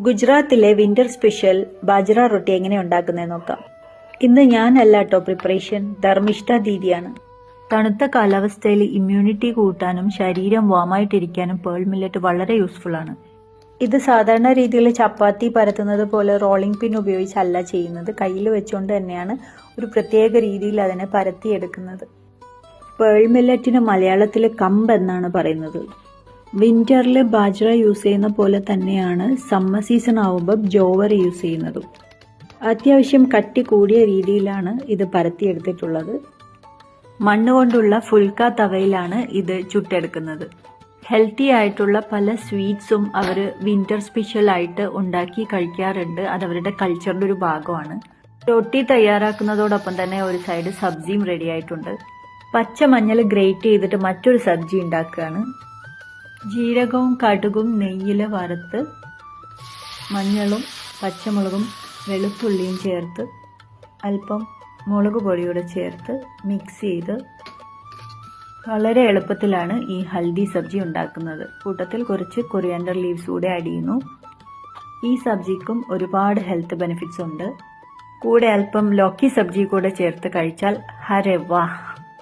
ഗുജറാത്തിലെ winter special bajra റൊട്ടി എങ്ങനെ ഉണ്ടാക്കുന്നതെന്ന് നോക്കാം. ഇന്ന് ഞാനല്ല കേട്ടോ പ്രിപ്പറേഷൻ, ധർമ്മിഷ്ഠ ദീദിയാണ്. തണുത്ത കാലാവസ്ഥയിൽ ഇമ്മ്യൂണിറ്റി കൂട്ടാനും ശരീരം വാമായിട്ടിരിക്കാനും പേൾ മില്ലറ്റ് വളരെ യൂസ്ഫുൾ ആണ്. ഇത് സാധാരണ രീതിയിൽ ചപ്പാത്തി പരത്തുന്നത് പോലെ റോളിംഗ് പിൻ ഉപയോഗിച്ചല്ല ചെയ്യുന്നത്, കയ്യിൽ വെച്ചുകൊണ്ട് തന്നെയാണ് ഒരു പ്രത്യേക രീതിയിൽ അതിനെ പരത്തിയെടുക്കുന്നത്. പേൾ മില്ലറ്റിന് മലയാളത്തിൽ കമ്പ് എന്നാണ് പറയുന്നത്. വിന്ററിൽ ബാജ്ര യൂസ് ചെയ്യുന്ന പോലെ തന്നെയാണ് സമ്മർ സീസൺ ആവുമ്പോൾ ജോവർ യൂസ് ചെയ്യുന്നതും. അത്യാവശ്യം കട്ടി കൂടിയ രീതിയിലാണ് ഇത് പരത്തിയെടുത്തിട്ടുള്ളത്. മണ്ണ് കൊണ്ടുള്ള ഫുൽക്ക തവയിലാണ് ഇത് ചുട്ടെടുക്കുന്നത്. ഹെൽത്തി ആയിട്ടുള്ള പല സ്വീറ്റ്സും അവർ വിന്റർ സ്പെഷ്യൽ ആയിട്ട് ഉണ്ടാക്കി കഴിക്കാറുണ്ട്. അതവരുടെ കൾച്ചറിന്റെ ഒരു ഭാഗമാണ്. റൊട്ടി തയ്യാറാക്കുന്നതോടൊപ്പം തന്നെ ഒരു സൈഡ് സബ്ജിയും റെഡി ആയിട്ടുണ്ട്. പച്ച മഞ്ഞൾ ഗ്രേറ്റ് ചെയ്തിട്ട് മറ്റൊരു സബ്ജി ഉണ്ടാക്കുകയാണ്. ജീരകവും കടുകും നെയ്യിൽ വറുത്ത് മഞ്ഞളും പച്ചമുളകും വെളുത്തുള്ളിയും ചേർത്ത് അല്പം മുളക് പൊടിയൂടെ ചേർത്ത് മിക്സ് ചെയ്ത് വളരെ എളുപ്പത്തിലാണ് ഈ ഹൽദി സബ്ജി ഉണ്ടാക്കുന്നത്. കൂട്ടത്തിൽ കുറച്ച് കൊറിയാൻഡർ ലീവ്സ് കൂടെ ആഡ് ചെയ്യുന്നു. ഈ സബ്ജിക്കും ഒരുപാട് ഹെൽത്ത് ബെനിഫിറ്റ്സ് ഉണ്ട്. കൂടെ അല്പം ലോക്കി സബ്ജി കൂടെ ചേർത്ത് കഴിച്ചാൽ ഹരെ വാഹ്,